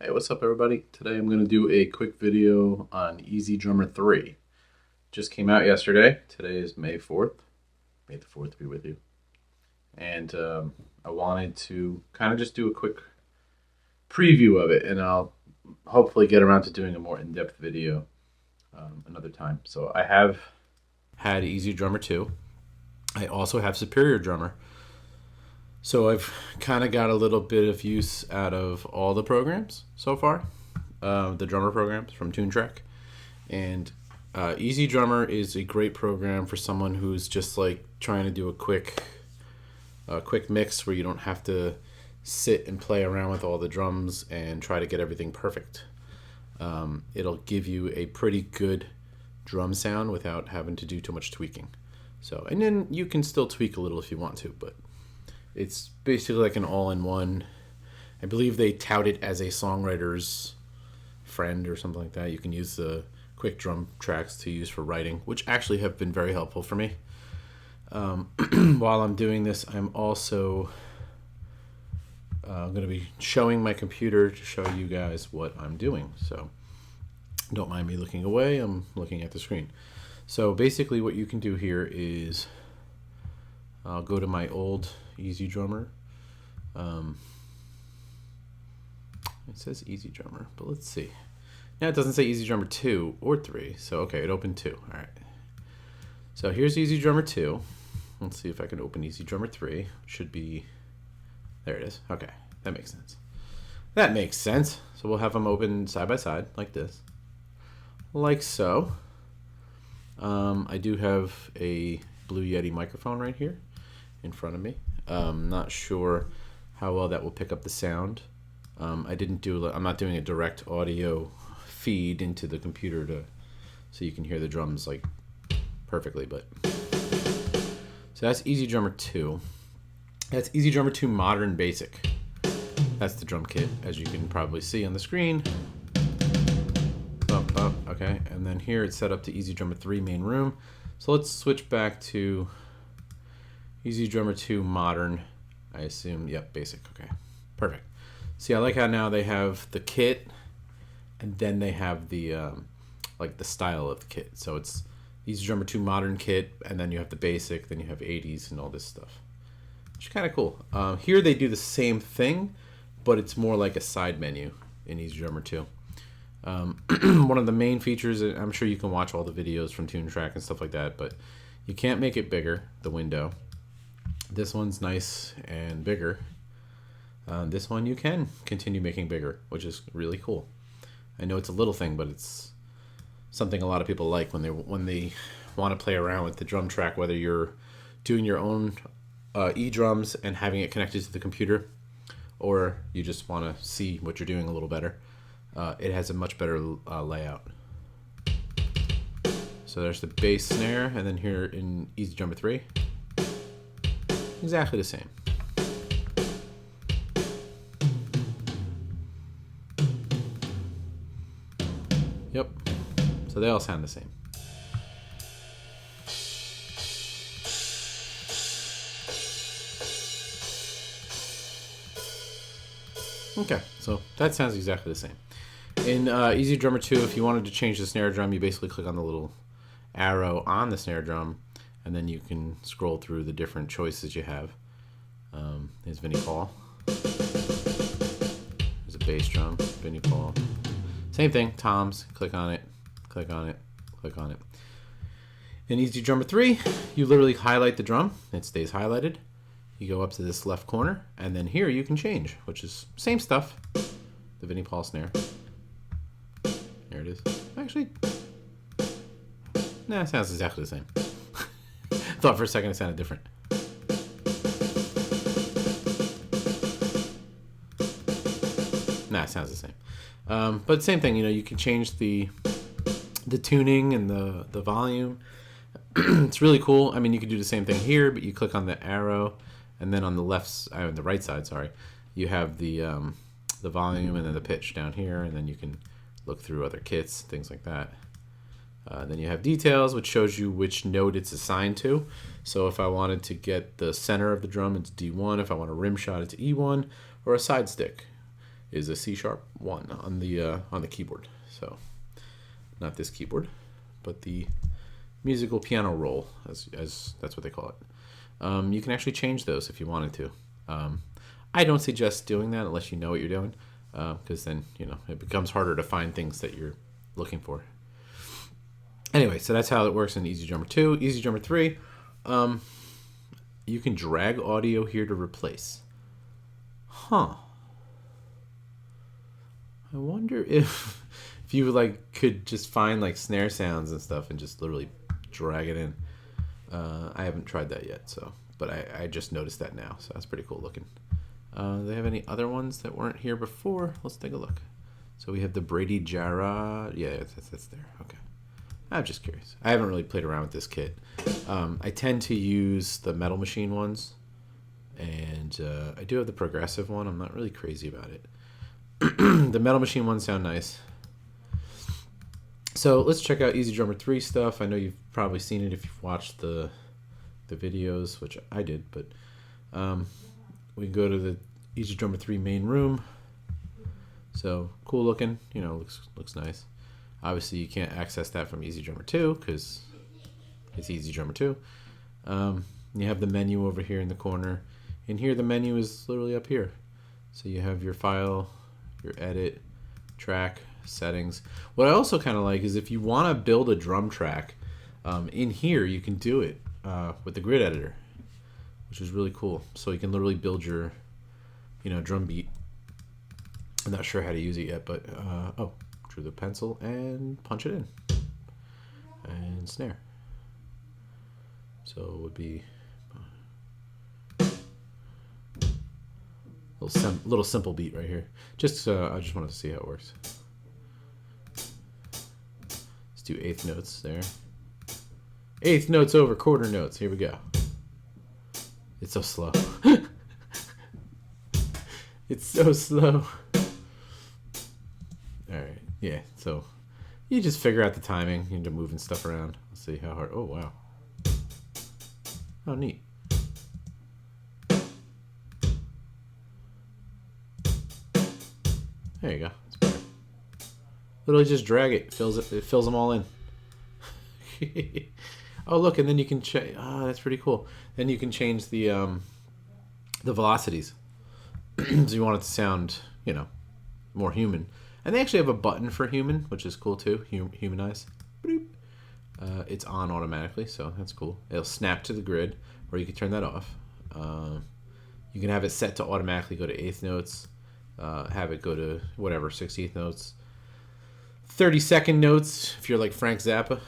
Hey, what's up everybody? Today I'm going to do a quick video on Easy Drummer 3. Just came out yesterday. Today is May 4th. May the 4th be with you. And I wanted to kind of just do a quick preview of it, and I'll hopefully get around to doing a more in-depth video another time. So I have had Easy Drummer 2. I also have Superior Drummer. So I've kind of got a little bit of use out of all the programs so far, the drummer programs from TuneTrack. And Easy Drummer is a great program for someone who's just like trying to do a quick mix where you don't have to sit and play around with all the drums and try to get everything perfect. It'll give you a pretty good drum sound without having to do too much tweaking. So, and then you can still tweak a little if you want to, but it's basically like an all-in-one. I believe they tout it as a songwriter's friend or something like that. You can use the quick drum tracks to use for writing, which actually have been very helpful for me. While I'm doing this, I'm also going to be showing my computer to show you guys what I'm doing. So don't mind me looking away. I'm looking at the screen. So basically what you can do here is I'll go to my old Easy Drummer. It says Easy Drummer, but let's see. Now it doesn't say Easy Drummer 2 or 3, so okay, it opened 2. All right. So here's Easy Drummer 2. Let's see if I can open Easy Drummer 3. Should be, there it is. Okay, that makes sense. That makes sense. So we'll have them open side by side like this, like so. I do have a Blue Yeti microphone right here in front of me. Not sure how well that will pick up the sound. I'm not doing a direct audio feed into the computer so you can hear the drums like perfectly, but so that's Easy Drummer 2. That's Easy Drummer 2 Modern Basic. That's the drum kit, as you can probably see on the screen. Okay, and then here it's set up to Easy Drummer 3 Main Room. So let's switch back to Easy Drummer 2 Modern, I assume. Yep, Basic. Okay, perfect. See, I like how now they have the kit, and then they have the like the style of the kit. So it's Easy Drummer 2 Modern kit, and then you have the Basic, then you have 80s and all this stuff, which is kind of cool. Here they do the same thing, but it's more like a side menu in Easy Drummer 2. One of the main features, I'm sure you can watch all the videos from TuneTrack and stuff like that, but you can't make it bigger, the window. This one's nice and bigger. This one you can continue making bigger, which is really cool. I know it's a little thing, but it's something a lot of people like when they want to play around with the drum track, whether you're doing your own e-drums and having it connected to the computer, or you just want to see what you're doing a little better. It has a much better layout. So there's the bass snare, and then here in Easy Drummer 3, exactly the same. Yep. So they all sound the same. Okay, so that sounds exactly the same. In Easy Drummer 2, if you wanted to change the snare drum, you basically click on the little arrow on the snare drum, and then you can scroll through the different choices you have. There's Vinnie Paul. There's a bass drum, Vinnie Paul. Same thing, toms, click on it, click on it, click on it. In Easy Drummer 3, you literally highlight the drum, it stays highlighted. You go up to this left corner, and then here you can change, which is same stuff. The Vinnie Paul snare. There it is. Actually, nah, it sounds exactly the same. Thought for a second it sounded different. Nah, it sounds the same. But same thing, you can change the tuning and the volume. It's really cool. I mean, you can do the same thing here, but you click on the arrow, and then on the the right side, sorry, you have the volume and then the pitch down here, and then you can look through other kits, things like that. Then you have details, which shows you which note it's assigned to. So if I wanted to get the center of the drum, it's D1. If I want a rim shot, it's E1, or a side stick, is a C#1 on the keyboard. So not this keyboard, but the musical piano roll, as that's what they call it. You can actually change those if you wanted to. I don't suggest doing that unless you know what you're doing, because then it becomes harder to find things that you're looking for. Anyway, so that's how it works in Easy Drummer 2. Easy Drummer 3, you can drag audio here to replace. Huh. I wonder if you could just find snare sounds and stuff and just literally drag it in. I haven't tried that yet, but I just noticed that now, so that's pretty cool looking. Do they have any other ones that weren't here before? Let's take a look. So we have the Brady Jarrah. Yeah, that's there. Okay. I'm just curious. I haven't really played around with this kit. I tend to use the Metal Machine ones, and I do have the progressive one. I'm not really crazy about it. The Metal Machine ones sound nice. So let's check out Easy Drummer 3 stuff. I know you've probably seen it if you've watched the videos, which I did, but we can go to the Easy Drummer 3 main room. So cool looking, looks nice. Obviously you can't access that from Easy Drummer 2 because it's Easy Drummer 2. You have the menu over here in the corner. In here the menu is literally up here. So you have your file, your edit, track, settings. What I also kind of like is if you want to build a drum track, in here you can do it with the grid editor, which is really cool. So you can literally build your drum beat. I'm not sure how to use it yet, but drew the pencil and punch it in, and snare. So it would be little simple beat right here. I just wanted to see how it works. Let's do eighth notes there. Eighth notes over quarter notes. Here we go. It's so slow. It's so slow. All right. Yeah. So you just figure out the timing into moving stuff around. Let's see how hard. Oh wow. Oh neat. There you go. That's better. Literally just drag it. It fills them all in. Oh look, and then you can change. Oh, that's pretty cool. Then you can change the velocities. So you want it to sound, more human. And they actually have a button for human, which is cool too. Humanize. It's on automatically, so that's cool. It'll snap to the grid, or you can turn that off. You can have it set to automatically go to eighth notes. Have it go to whatever 16th notes, 30-second notes. If you're like Frank Zappa,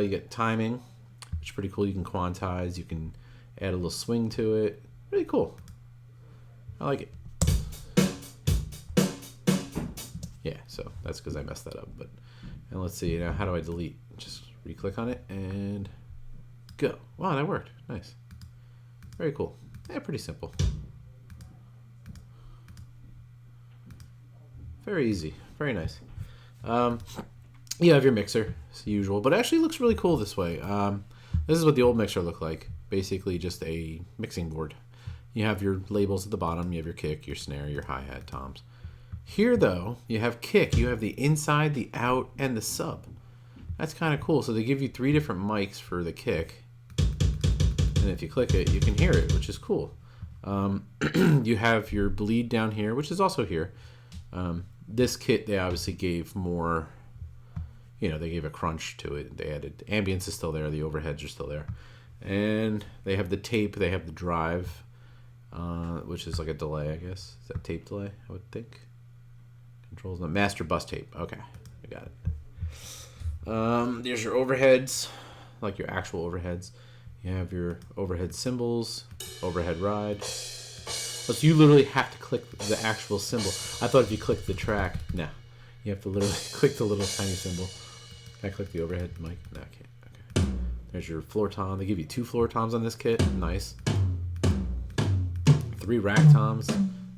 you get timing, which is pretty cool. You can quantize. You can add a little swing to it. Really cool. I like it. Yeah, so that's because I messed that up. And let's see now. How do I delete? Just re-click on it and go. Wow, that worked. Nice. Very cool. Yeah, pretty simple. Very easy. Very nice. You have your mixer, as usual, but it actually looks really cool this way. This is what the old mixer looked like. Basically just a mixing board. You have your labels at the bottom. You have your kick, your snare, your hi-hat, toms. Here, though, you have kick. You have the inside, the out, and the sub. That's kind of cool. So they give you 3 different mics for the kick. And if you click it, you can hear it, which is cool. You have your bleed down here, which is also here. This kit, they obviously gave more, they gave a crunch to it. They added, ambience is still there, the overheads are still there. And they have the tape, they have the drive, which is like a delay, I guess. Is that tape delay, I would think? Controls, the master bus tape. Okay, I got it. There's your overheads, like your actual overheads. You have your overhead cymbals, overhead ride. So you literally have to click the actual cymbal. I thought if you clicked the track, nah. You have to literally click the little tiny cymbal. Can I click the overhead mic? No, I can't. Okay. There's your floor tom. They give you 2 floor toms on this kit. Nice. 3 rack toms.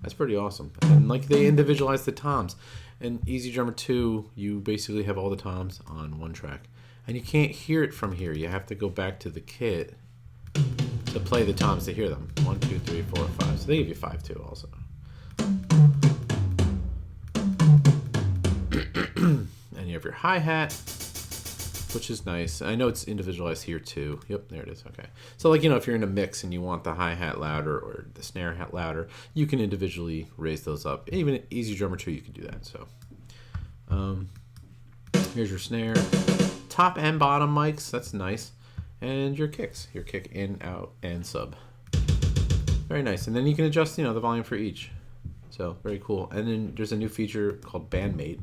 That's pretty awesome. And they individualize the toms. And Easy Drummer 2, you basically have all the toms on one track. And you can't hear it from here. You have to go back to the kit to play the toms to hear them. 1, 2, 3, 4, 5. So they give you 5 too also. And you have your hi-hat, which is nice. I know it's individualized here too. Yep, there it is. Okay. So like, if you're in a mix and you want the hi-hat louder or the snare hat louder, you can individually raise those up. Even in Easy Drummer 2, you can do that. So here's your snare. Top and bottom mics, that's nice. And your kicks, your kick in, out, and sub. Very nice. And then you can adjust, the volume for each. So very cool. And then there's a new feature called Bandmate,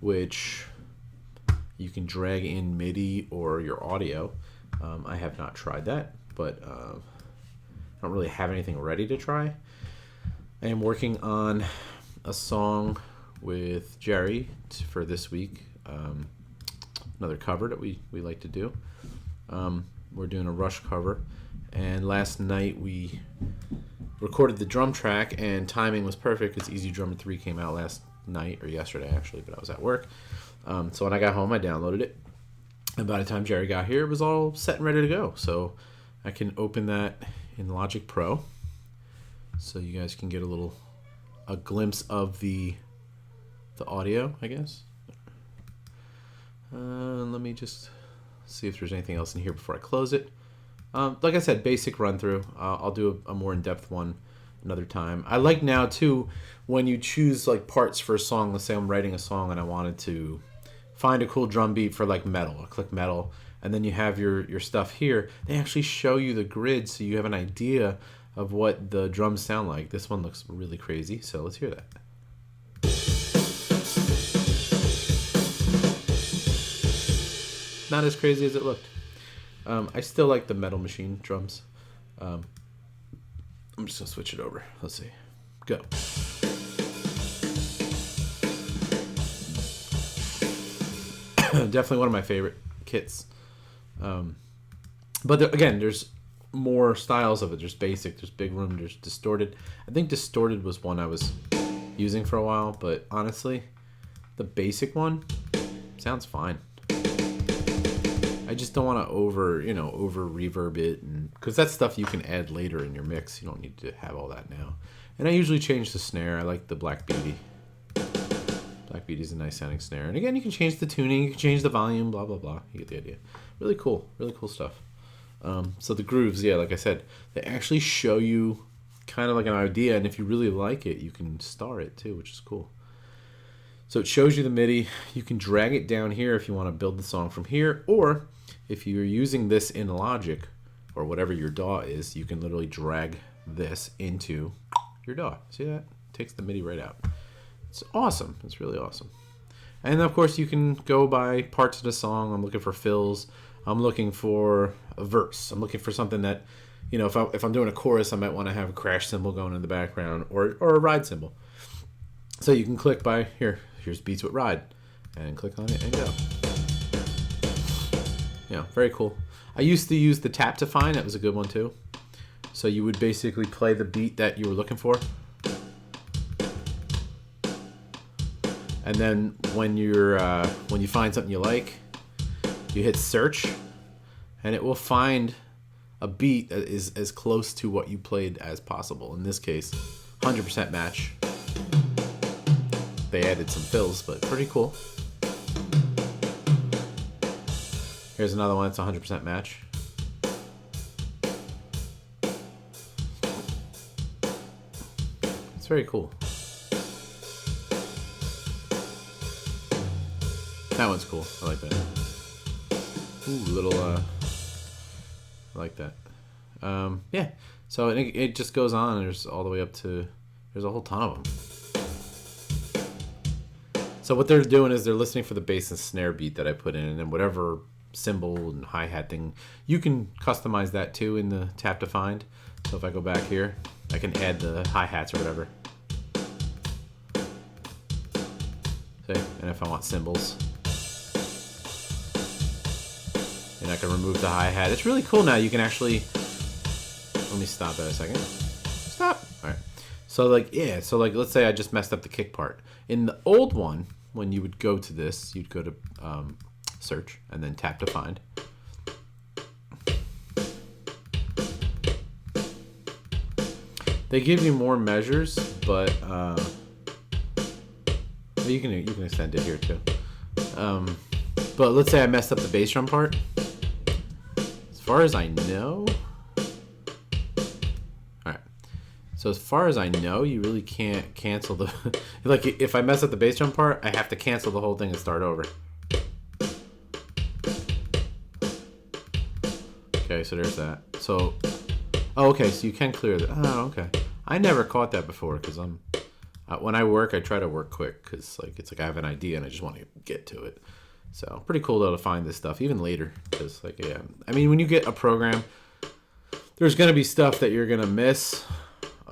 which you can drag in MIDI or your audio. I have not tried that, but I don't really have anything ready to try. I am working on a song with Jerry for this week. Another cover that we like to do. We're doing a Rush cover, and last night we recorded the drum track, and timing was perfect because Easy Drummer 3 came out last night, or yesterday actually, but I was at work. So when I got home, I downloaded it, and by the time Jerry got here, it was all set and ready to go. So I can open that in Logic Pro, so you guys can get a glimpse of the audio, I guess. Let me just see if there's anything else in here before I close it. Like I said, basic run through. I'll do a more in-depth one another time. I like now too when you choose like parts for a song. Let's say I'm writing a song and I wanted to find a cool drum beat for like metal. I'll click metal, and then you have your stuff here. They actually show you the grid so you have an idea of what the drums sound like. This one looks really crazy, so let's hear that. Not as crazy as it looked. I still like the Metal Machine drums. I'm just gonna switch it over. Let's see. Go. Definitely one of my favorite kits. But again, there's more styles of it. There's basic, there's big room, there's distorted. I think distorted was one I was using for a while, but honestly, the basic one sounds fine. I just don't want to over reverb it, and because that's stuff you can add later in your mix. You don't need to have all that now. And I usually change the snare. I like the Black Beauty. Black Beauty is a nice sounding snare. And again, you can change the tuning, you can change the volume, blah blah blah. You get the idea. Really cool stuff. So the grooves, yeah, like I said, they actually show you kind of like an idea, and if you really like it, you can star it too, which is cool. So it shows you the MIDI. You can drag it down here if you want to build the song from here, or if you're using this in Logic or whatever your DAW is, you can literally drag this into your DAW. See that? It takes the MIDI right out. It's awesome. It's really awesome. And of course, you can go by parts of the song. I'm looking for fills. I'm looking for a verse. I'm looking for something that, if I'm doing a chorus, I might want to have a crash cymbal going in the background or a ride cymbal. So you can click by here's beats with ride, and click on it and go. Yeah, very cool. I used to use the tap to find. That was a good one too. So you would basically play the beat that you were looking for, and then when you find something you like, you hit search, and it will find a beat that is as close to what you played as possible. In this case, 100% match. They added some fills, but pretty cool. Here's another one that's 100% match. It's very cool. That one's cool. I like that. Ooh, I like that. Yeah. So it just goes on. There's all the way up to. There's a whole ton of them. So what they're doing is they're listening for the bass and snare beat that I put in, and then whatever cymbal and hi-hat thing, you can customize that too in the tap to find. So if I go back here, I can add the hi-hats or whatever. See? And if I want cymbals, and I can remove the hi-hat. It's really cool now. You can actually, let me stop that a second. Stop. All right. So let's say I just messed up the kick part. In the old one, when you would go to this, you'd go to search and then tap to find. They give you more measures, but you can extend it here too. But let's say I messed up the bass drum part. As far as I know, alright. So as far as I know, you really can't cancel the like if I mess up the bass drum part, I have to cancel the whole thing and start over. Okay, so there's that. So, oh, okay, so you can clear that. Oh, okay. I never caught that before because when I work, I try to work quick because it's like I have an idea and I just want to get to it. So pretty cool though to find this stuff even later because yeah, I mean when you get a program, there's gonna be stuff that you're gonna miss,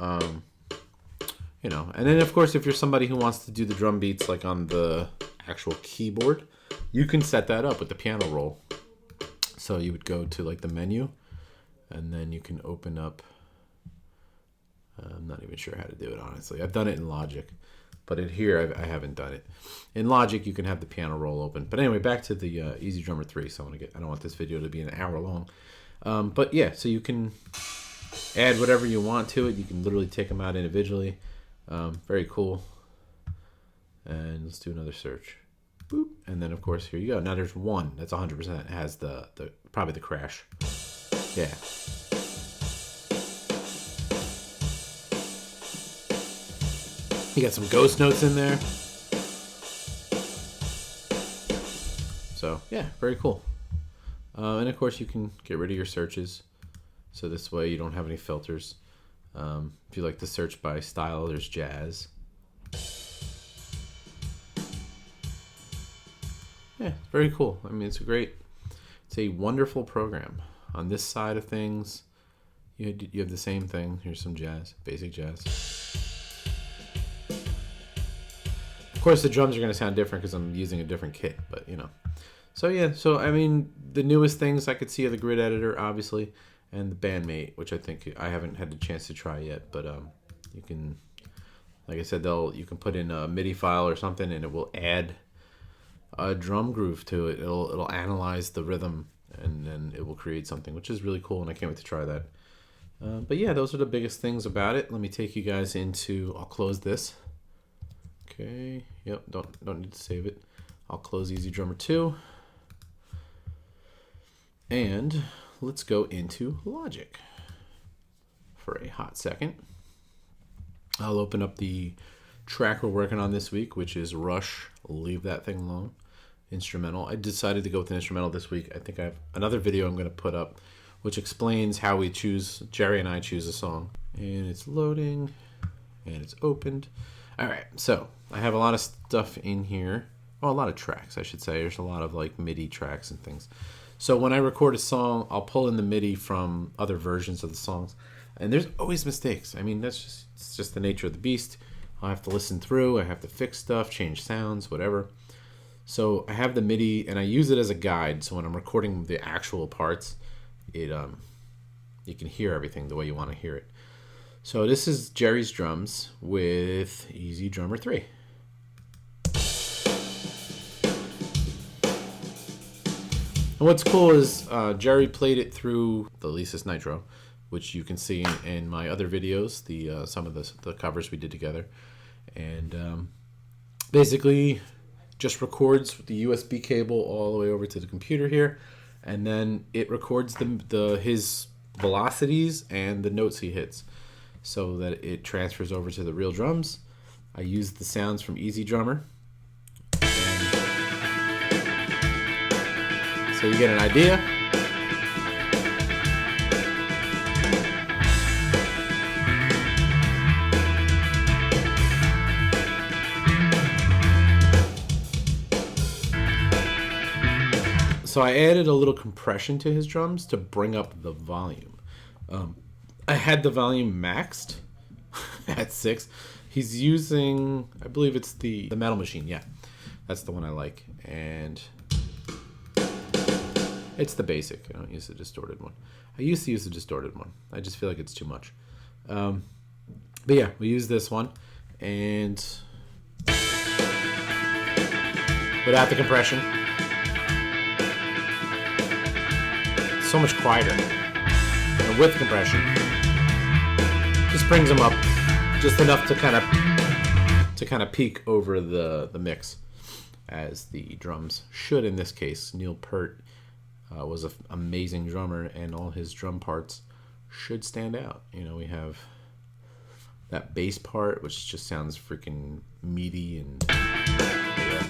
you know. And then of course if you're somebody who wants to do the drum beats like on the actual keyboard, you can set that up with the piano roll. So you would go to like the menu, and then you can open up. I'm not even sure how to do it honestly. I've done it in Logic, but in here I haven't done it. In Logic you can have the piano roll open. But anyway, back to the Easy Drummer 3. So I don't want this video to be an hour long. But yeah, so you can add whatever you want to it. You can literally take them out individually. Very cool. And let's do another search. Boop. And then of course here you go. Now there's one that's 100%. It has the probably the crash. Yeah. You got some ghost notes in there. So yeah, very cool. And of course you can get rid of your searches. So this way you don't have any filters. If you like to search by style, there's jazz. Yeah, very cool. I mean, it's a wonderful program. On this side of things, you have the same thing. Here's some jazz, basic jazz. Of course, the drums are going to sound different because I'm using a different kit, but you know. So yeah, so I mean, the newest things I could see are the grid editor, obviously, and the bandmate, which I think I haven't had the chance to try yet, but you can, like I said, you can put in a MIDI file or something, and it will add a drum groove to it. It'll analyze the rhythm, and then it will create something, which is really cool, and I can't wait to try that. But yeah, those are the biggest things about it. Let me take you guys into. I'll close this. Okay. Yep. Don't need to save it. I'll close Easy Drummer 2, and let's go into Logic for a hot second. I'll open up the track we're working on this week, which is Rush, Leave That Thing Alone, instrumental. I decided to go with an instrumental this week. I think I have another video I'm going to put up which explains how Jerry and I choose a song. And it's loading, and it's opened. All right, so I have a lot of stuff in here. Well, a lot of tracks, I should say. There's a lot of like MIDI tracks and things. So when I record a song, I'll pull in the MIDI from other versions of the songs. And there's always mistakes. I mean, it's just the nature of the beast. I'll have to listen through. I have to fix stuff, change sounds, whatever. So I have the MIDI, and I use it as a guide. So when I'm recording the actual parts, you can hear everything the way you want to hear it. So this is Jerry's drums with Easy Drummer 3. And what's cool is Jerry played it through the Alesis Nitro, which you can see in my other videos, some of the covers we did together. And basically just records with the USB cable all the way over to the computer here, and then it records his velocities and the notes he hits so that it transfers over to the real drums. I used the sounds from Easy Drummer. So you get an idea. So I added a little compression to his drums to bring up the volume. I had the volume maxed at 6. He's using, I believe it's the Metal Machine. Yeah, that's the one I like. And it's the basic. I don't use the distorted one. I used to use the distorted one. I just feel like it's too much. But yeah, we use this one. And without the compression, it's so much quieter. And with compression, just brings them up just enough to kind of peak over the mix. as the drums should in this case. Neil Peart was an amazing drummer, and all his drum parts should stand out. You know, we have that bass part, which just sounds freaking meaty and yeah.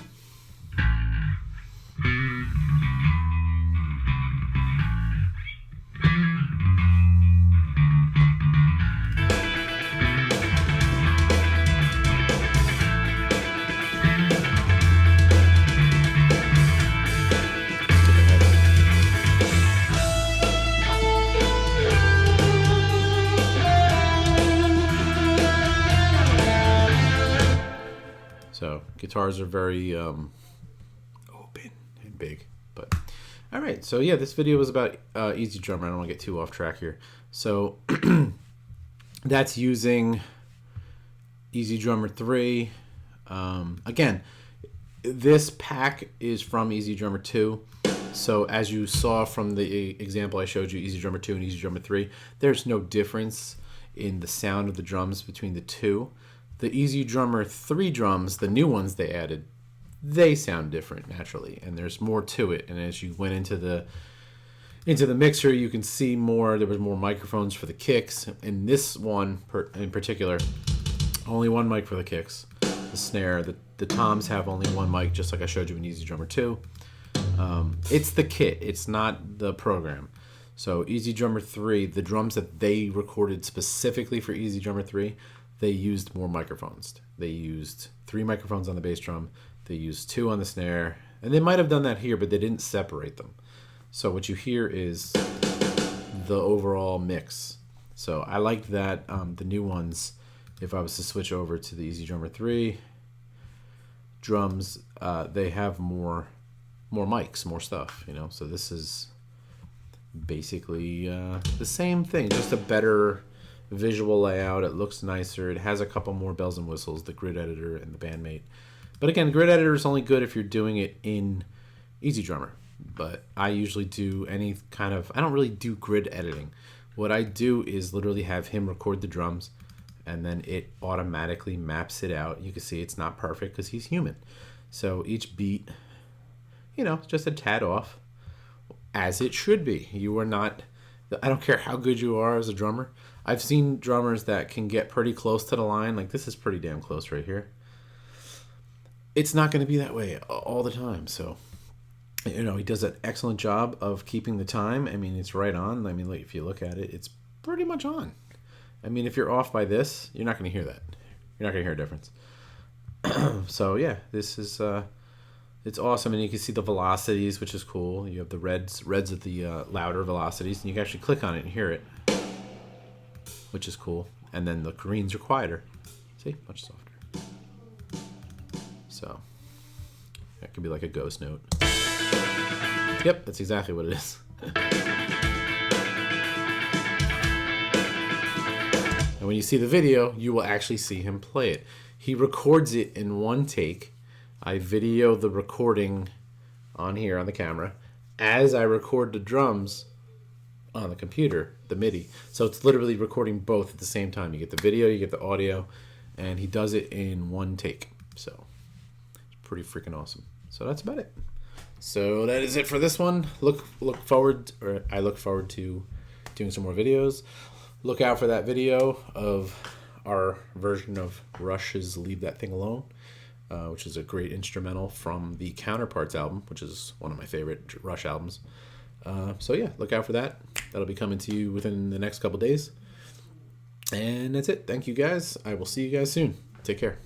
So guitars are very open and big. But all right, so yeah, this video was about Easy Drummer. I don't want to get too off track here. So that's using Easy Drummer 3. Again, this pack is from Easy Drummer 2. So as you saw from the example I showed you, Easy Drummer 2 and Easy Drummer 3, there's no difference in the sound of the drums between the two. The Easy Drummer 3 drums, the new ones they added, they sound different naturally, and there's more to it. And as you went into the mixer, you can see more. There was more microphones for the kicks. In this one in particular, only one mic for the kicks. The snare, the toms have only one mic, just like I showed you in Easy Drummer 2. It's the kit, it's not the program. So Easy Drummer 3, the drums that they recorded specifically for Easy Drummer 3, they used more microphones. They used 3 microphones on the bass drum. They used 2 on the snare. And they might have done that here, but they didn't separate them. So what you hear is the overall mix. So I like that the new ones, if I was to switch over to the Easy Drummer 3 drums, they have more mics, more stuff, you know. So this is basically the same thing, just a better visual layout. It looks nicer. It has a couple more bells and whistles, the grid editor and the bandmate. But again, grid editor is only good if you're doing it in Easy Drummer. But I usually do any kind of, I don't really do grid editing. What I do is literally have him record the drums, and then it automatically maps it out. You can see it's not perfect because he's human. So each beat, you know, just a tad off, as it should be. You are not, I don't care how good you are as a drummer. I've seen drummers that can get pretty close to the line. Like this is pretty damn close right here. It's not going to be that way all the time. So, you know, he does an excellent job of keeping the time. I mean, it's right on. I mean, like, if you look at it, it's pretty much on. I mean, if you're off by this, you're not going to hear that. You're not going to hear a difference. So, yeah, this is, it's awesome. And you can see the velocities, which is cool. You have the reds at the louder velocities, and you can actually click on it and hear it, which is cool. And then the greens are quieter. See? Much softer. So that could be like a ghost note. Yep, that's exactly what it is. And when you see the video, you will actually see him play it. He records it in one take. I video the recording on here on the camera as I record the drums on the computer, the MIDI. So it's literally recording both at the same time. You get the video, you get the audio, and he does it in one take. So it's pretty freaking awesome. So that's about it. So that is it for this one. I look forward to doing some more videos. Look out for that video of our version of Rush's Leave That Thing Alone, which is a great instrumental from the Counterparts album, which is one of my favorite Rush albums. So yeah, look out for that. That'll be coming to you within the next couple days. And that's it. Thank you guys. I will see you guys soon. Take care.